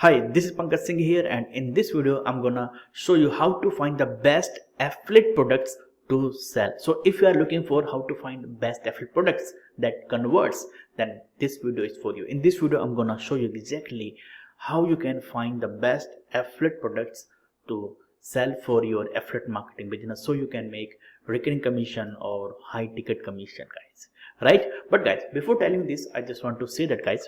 Hi, this is Pankaj Singh here, and in this video I'm gonna show you how to find the best affiliate products to sell. So if you are looking for how to find best affiliate products that converts, then this video is for you. In this video I'm gonna show you exactly how you can find the best affiliate products to sell for your affiliate marketing business, so you can make recurring commission or high ticket commission, guys, right? But guys, before telling this, I just want to say that, guys,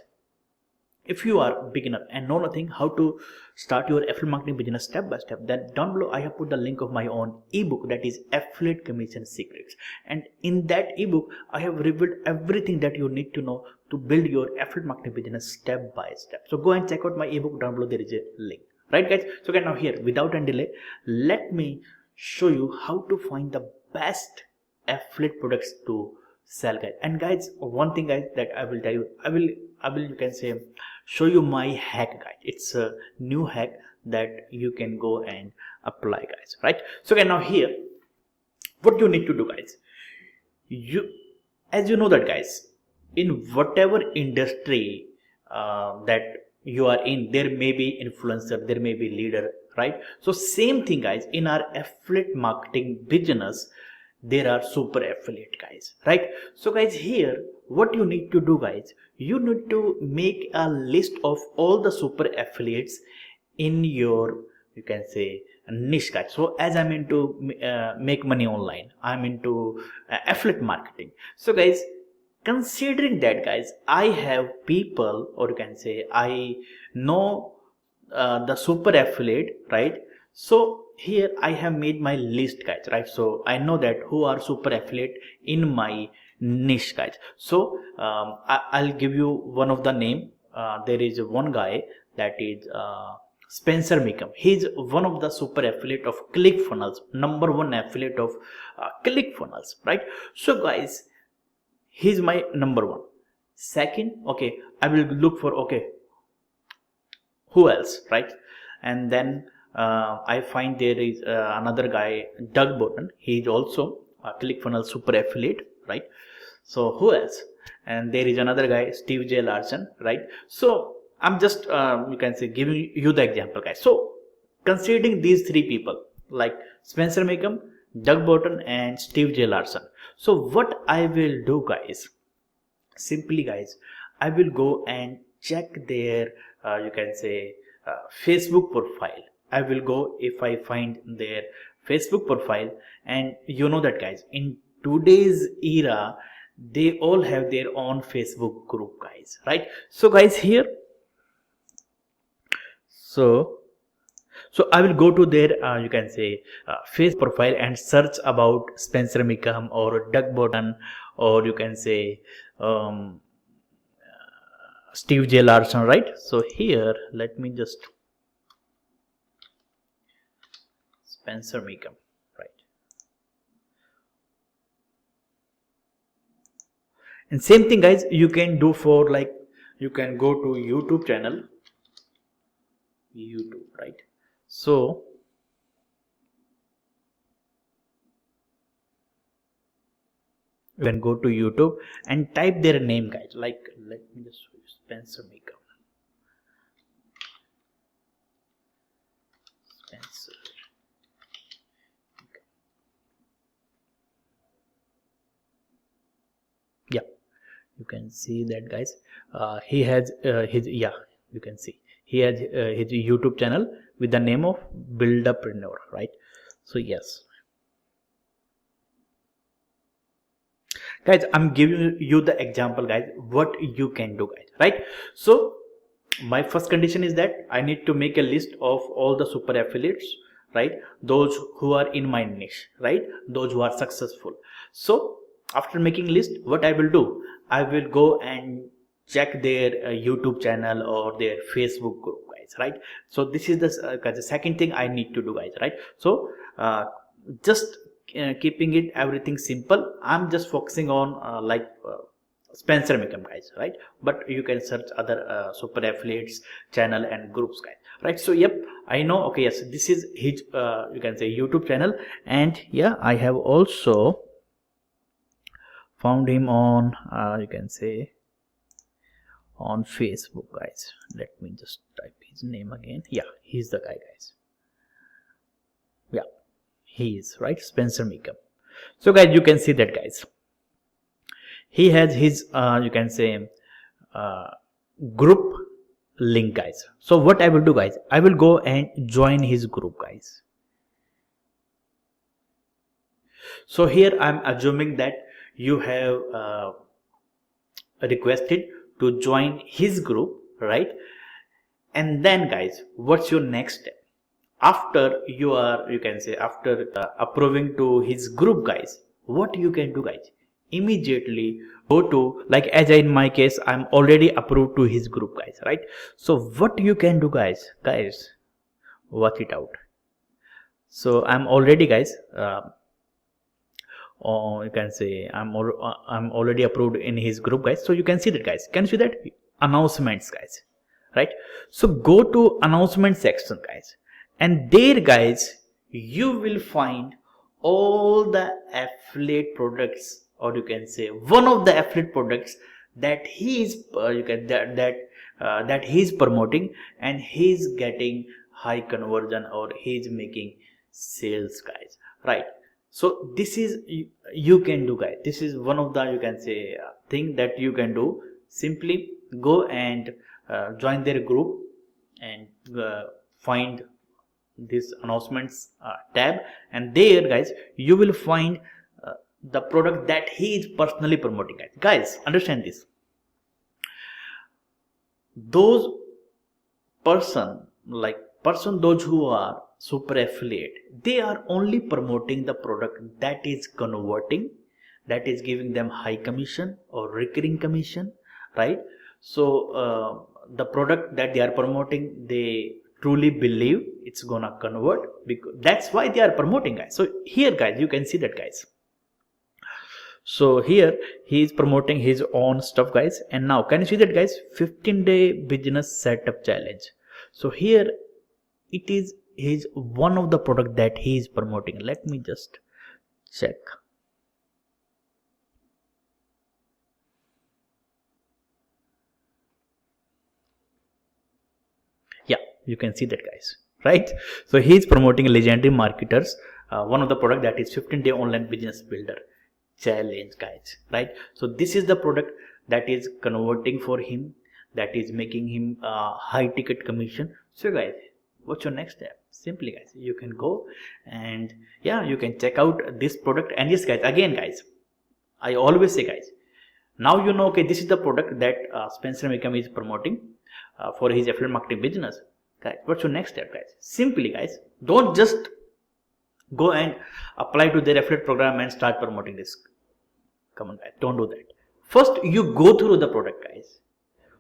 if you are a beginner and know nothing how to start your affiliate marketing business step by step, then down below I have put the link of my own ebook, that is Affiliate Commission Secrets. And in that ebook I have revealed everything that you need to know to build your affiliate marketing business step by step. So go and check out my ebook. Down below there is a link, right, guys? So now here, without any delay, let me show you how to find the best affiliate products to sell, guys. And guys, one thing, guys, that I will tell you, I will you can say show you my hack, guys. It's a new hack that you can go and apply, guys, right? So now here, what you need to do, guys, as you know that, guys, in whatever industry that you are in, there may be influencer, there may be leader, right? So same thing, guys, in our affiliate marketing business there are super affiliate, guys, right? So guys, here what you need to do, guys, you need to make a list of all the super affiliates in your, you can say, niche, guys. So as I'm into make money online, I'm into affiliate marketing. So guys, considering that, guys, I have people, or you can say I know the super affiliate, right? So here I have made my list, guys, right? So I know that who are super affiliate in my niche, guys. So I'll give you one of the name. There is one guy that is Spencer Meckham. He's one of the super affiliate of ClickFunnels, number one affiliate of ClickFunnels, right? So guys, he's my number one. Second, okay, I will look for, okay, who else, right? And then I find there is another guy, Doug Burton. He is also a ClickFunnels super affiliate, right? So who else? And there is another guy, Steve J. Larson, right? So I'm just you can say giving you the example, guys. So considering these three people like Spencer Meckham, Doug Burton, and Steve J. Larson. So what I will do, guys, simply, guys, I will go and check their you can say Facebook profile. I will go, if I find their Facebook profile, and you know that, guys, in today's era they all have their own Facebook group, guys, right? So guys, here, so I will go to their you can say Facebook profile and search about Spencer Meckham or Doug Burton, or you can say Steve J. Larson, right? So here, let me just Spencer Meckham, right? And same thing, guys, you can do for, like, you can go to YouTube channel, YouTube, right? So you can go to YouTube and type their name, guys. Like, let me just show you Spencer Meckham. Spencer. Yeah, you can see that, guys. He has his, yeah, you can see he has his YouTube channel with the name of Buildupreneur, right? So yes, guys, I'm giving you the example, guys, what you can do, guys, right? So my first condition is that I need to make a list of all the super affiliates, right? Those who are in my niche, right? Those who are successful. So after making list, what I will do, I will go and check their YouTube channel or their Facebook group, guys, right? So this is the second thing I need to do, guys, right? So just keeping it everything simple, I'm just focusing on Spencer Meckham, guys, right? But you can search other super affiliates channel and groups, guys, right? So yep, I know, okay, yes, this is his you can say YouTube channel, and yeah, I have also found him on you can say on Facebook, guys. Let me just type his his name again. Yeah, he's the guy, guys. Yeah, he is, right? Spencer Makeup. So guys, you can see that, guys, he has his you can say group link, guys. So what I will do, guys, I will go and join his group, guys. So here I'm assuming that you have requested to join his group, right? And then, guys, what's your next step? After you are, you can say, after approving to his group, guys, what you can do, guys, immediately go to, like as in my case, I'm already approved to his group, guys, right? So what you can do, guys, work it out. So I'm already, guys, or you can say I'm already approved in his group, guys. So you can see that, guys. Can you see that? Announcements, guys, right? So go to announcement section, guys, and there, guys, you will find all the affiliate products, or you can say one of the affiliate products that he is that he is promoting, and he is getting high conversion, or he is making sales, guys, right? So this is, you can do, guys, this is one of the, you can say, thing that you can do. Simply go and join their group and find this announcements tab, and there, guys, you will find the product that he is personally promoting, guys. Guys, understand this. Those those who are super affiliate, they are only promoting the product that is converting, that is giving them high commission or recurring commission, right? So the product that they are promoting, they truly believe it's gonna convert, because that's why they are promoting, guys. So here, guys, you can see that, guys. So here he is promoting his own stuff, guys. And now can you see that, guys? 15-day business setup challenge. So here it is his one of the product that he is promoting. Let me just check. Yeah, you can see that, guys, right? So he is promoting legendary marketers, one of the product that is 15-day online business builder challenge, guys, right? So this is the product that is converting for him, that is making him high ticket commission. So guys, what's your next step? Simply, guys, you can go and yeah, you can check out this product. And yes, guys, again, guys, I always say, guys, now you know, okay, this is the product that Spencer Makeup is promoting for his affiliate marketing business. Guys, what's your next step, guys? Simply, guys, don't just go and apply to their affiliate program and start promoting this. Come on, guys, don't do that. First, you go through the product, guys.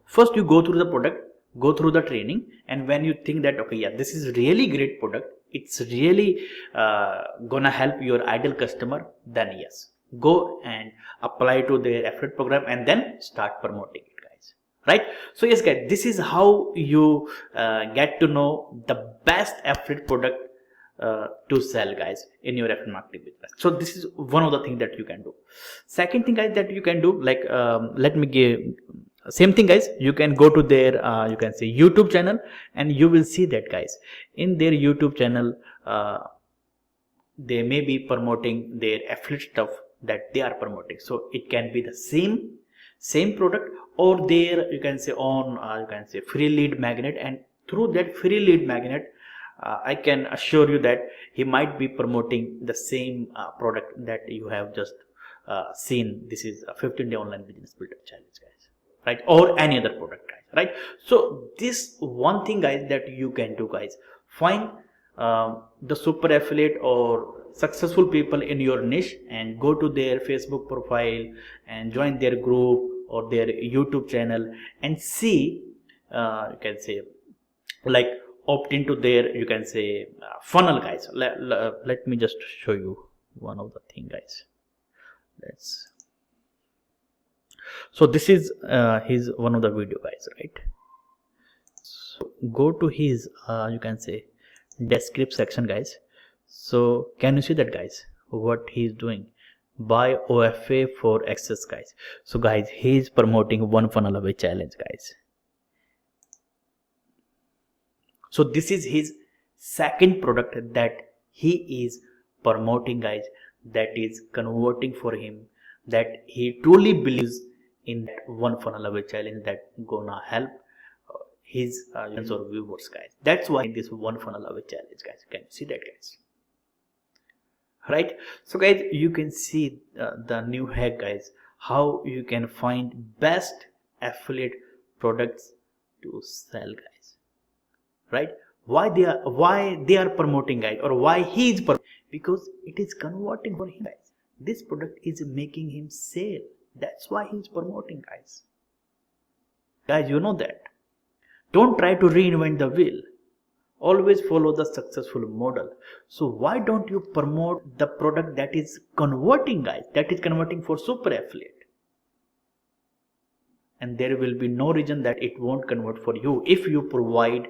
First, you go through the product, go through the training, and when you think that, okay, yeah, this is really great product, it's really gonna help your ideal customer, then yes, go and apply to their affiliate program and then start promoting it, guys, right? So yes, guys, this is how you get to know the best affiliate product to sell, guys, in your affiliate marketing business. So this is one of the things that you can do. Second thing, guys, that you can do, like let me give same thing, guys. You can go to their you can say YouTube channel, and you will see that, guys, in their YouTube channel they may be promoting their affiliate stuff that they are promoting. So it can be the same product, or their, you can say, on you can say free lead magnet, and through that free lead magnet I can assure you that he might be promoting the same product that you have just seen. This is a 15-day online business builder challenge, guys, right? Or any other product, guys, right? So this one thing, guys, that you can do, guys, find the super affiliate or successful people in your niche and go to their Facebook profile and join their group or their YouTube channel and see, you can say, like, opt into their, you can say, funnel, guys. Let me just show you one of the thing, guys. So this is his one of the video, guys, right? So go to his you can say description section, guys. So can you see that, guys, what he is doing? Buy OFA for access, guys. So guys, he is promoting one funnel away challenge, guys. So this is his second product that he is promoting, guys, that is converting for him, that he truly believes in that one funnel away challenge that gonna help his audience or viewers, guys. That's why this one funnel away challenge, guys. Can you see that, guys? Right? So guys, you can see the new hack, guys, how you can find best affiliate products to sell, guys. Right? Why they are promoting, guys, or why he is promoting? Because it is converting for him, guys. This product is making him sale. That's why he is promoting, guys. Guys, you know that. Don't try to reinvent the wheel. Always follow the successful model. So why don't you promote the product that is converting, guys, that is converting for super affiliate? And there will be no reason that it won't convert for you if you provide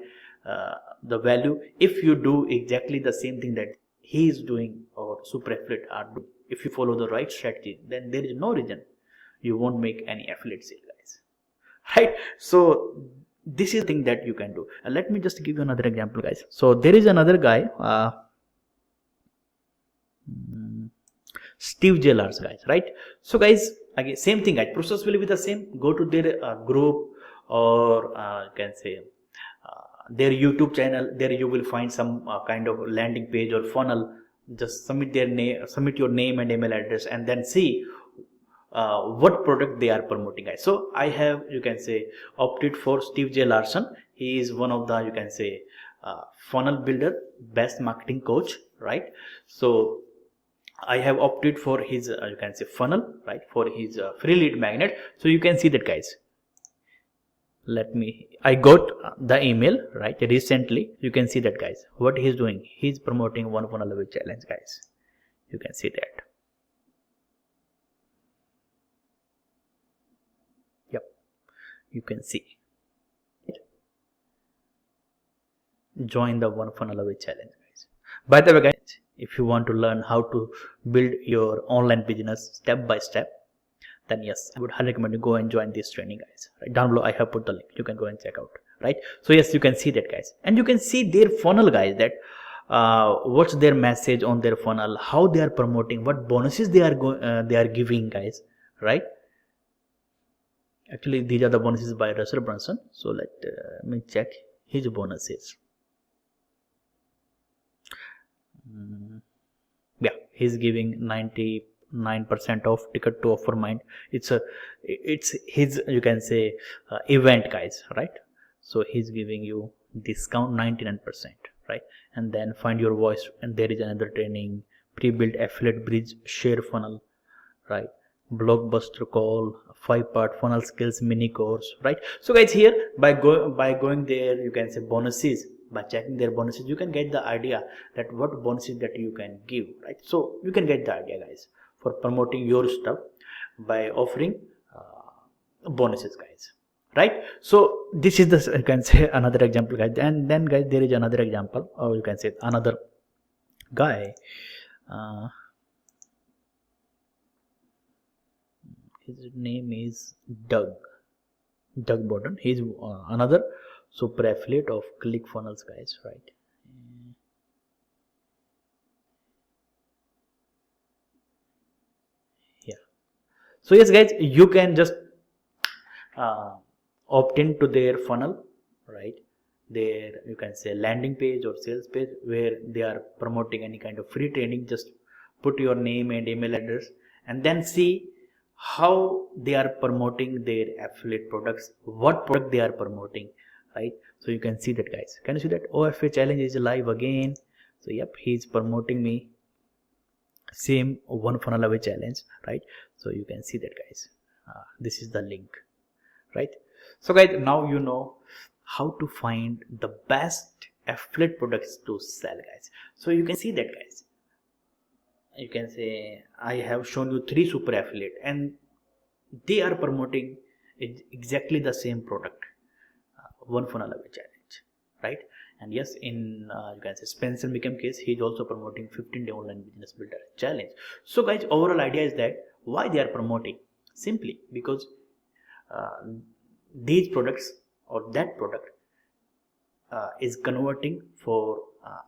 the value, if you do exactly the same thing that he is doing or super affiliate are doing. If you follow the right strategy, then there is no reason you won't make any affiliate sale, guys. Right? So this is the thing that you can do. And let me just give you another example, guys. So there is another guy, Steve J. Lars, guys, right? So guys, again, same thing, guys. Process will be the same. Go to their group, or you can say their YouTube channel. There you will find some kind of landing page or funnel. Just submit their name, submit your name and email address, and then see what product they are promoting, guys. So I have, you can say, opted for Steve J. Larson. He is one of the, you can say, funnel builder, best marketing coach, right? So I have opted for his, you can say, funnel, right, for his free lead magnet. So you can see that, guys. I got the email, right, recently. You can see that, guys, what he's doing. He's promoting one funnel away challenge, guys. You can see that. Yep, you can see. Join the one funnel away challenge, guys. By the way, guys, if you want to learn how to build your online business step by step, then yes, I would highly recommend you go and join this training, guys. Right down below, I have put the link. You can go and check out. Right? So yes, you can see that, guys, and you can see their funnel, guys. That what's their message on their funnel, how they are promoting, what bonuses they are giving, guys. Right? Actually, these are the bonuses by Russell Brunson. So let me check his bonuses. Yeah, he's giving 99% off ticket to offer mind. It's his, you can say, event, guys, right? So he's giving you discount 99%, right? And then find your voice, and there is another training, pre-built affiliate bridge share funnel, right? Blockbuster call, 5-part funnel skills mini course, right? So guys, here by going there, you can say bonuses. By checking their bonuses, you can get the idea that what bonuses that you can give, right? So you can get the idea, guys, for promoting your stuff by offering bonuses, guys, right? So this is the, you can say, another example, guys. And then, guys, there is another example, or you can say another guy. His name is Doug Borden. He's another super affiliate of ClickFunnels, guys, right? Yeah. So yes, guys, you can just opt into their funnel, right? Their, you can say, landing page or sales page where they are promoting any kind of free training. Just put your name and email address, and then see how they are promoting their affiliate products, what product they are promoting, right? So you can see that, guys. Can you see that OFA challenge is live again? So yep, he's promoting me same one funnel away challenge, right? So you can see that, guys. This is the link, right? So guys, now you know how to find the best affiliate products to sell, guys. So you can see that, guys. You can say I have shown you 3 super affiliate, and they are promoting exactly the same product, one funnel away challenge, right? And yes, in you can say Spencer Mickham case, he is also promoting 15-day online business builder challenge. So guys, overall idea is that why they are promoting, simply because these products or that product is converting for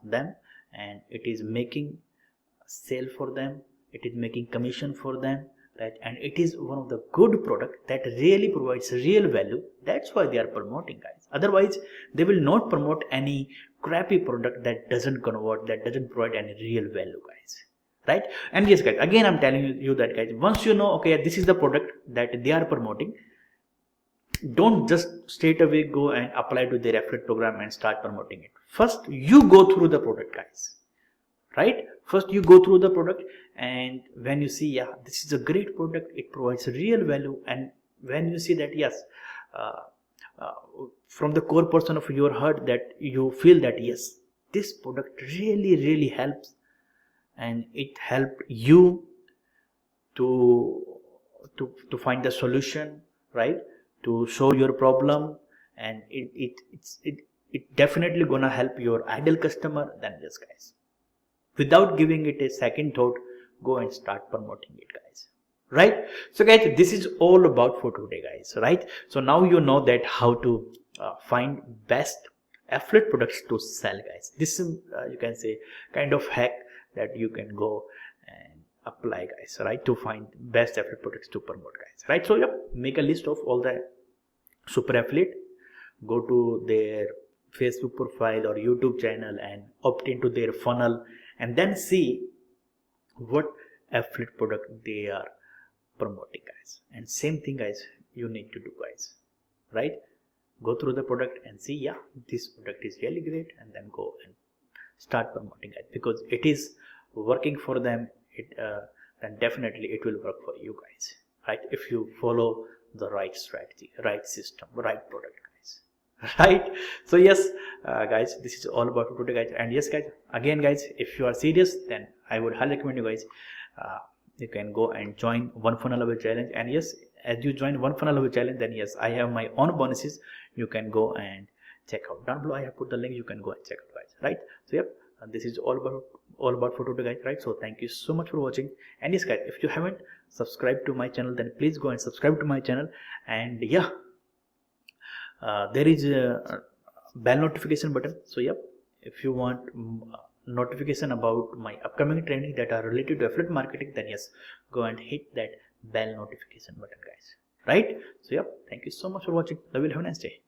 them, and it is making sale for them, it is making commission for them, right? And it is one of the good product that really provides real value. That's why they are promoting, guys. Otherwise they will not promote any crappy product that doesn't convert, that doesn't provide any real value, guys, right? And yes, guys, again I'm telling you that, guys, once you know, okay, this is the product that they are promoting, don't just straight away go and apply to their affiliate program and start promoting it. First you go through the product, guys, right? First you go through the product, and when you see, yeah, this is a great product, it provides real value, and when you see that, yes, uh, uh, from the core person of your heart, that you feel that yes, this product really helps, and it helped you to find the solution, right, to solve your problem, and it definitely gonna help your ideal customer, then yes, guys, without giving it a second thought, go and start promoting it, guys, right? So guys, this is all about for today, guys, right? So now you know that how to find best affiliate products to sell, guys. This is you can say kind of hack that you can go and apply, guys, right, to find best affiliate products to promote, guys, right? So yep, make a list of all the super affiliate, go to their Facebook profile or YouTube channel and opt into their funnel, and then see what affiliate product they are promoting, guys. And same thing, guys, you need to do, guys, right? Go through the product and see, yeah, this product is really great, and then go and start promoting it, because it is working for them. Then definitely it will work for you, guys, right? If you follow the right strategy, right system, right product, guys, right? So yes, guys, this is all about today, guys. And yes, guys, again, guys, if you are serious, then I would highly recommend you, guys, you can go and join one funnel away challenge. And yes, as you join one funnel away challenge, then yes, I have my own bonuses, you can go and check out. Down below I have put the link, you can go and check out, guys, right? So yep, this is all about for today, guys, right? So thank you so much for watching. And yes, guys, if you haven't subscribed to my channel, then please go and subscribe to my channel. And yeah, there is a bell notification button. So yep, if you want notification about my upcoming training that are related to affiliate marketing, then yes, go and hit that bell notification button, guys, right? So yep, thank you so much for watching. Love you, have a nice day.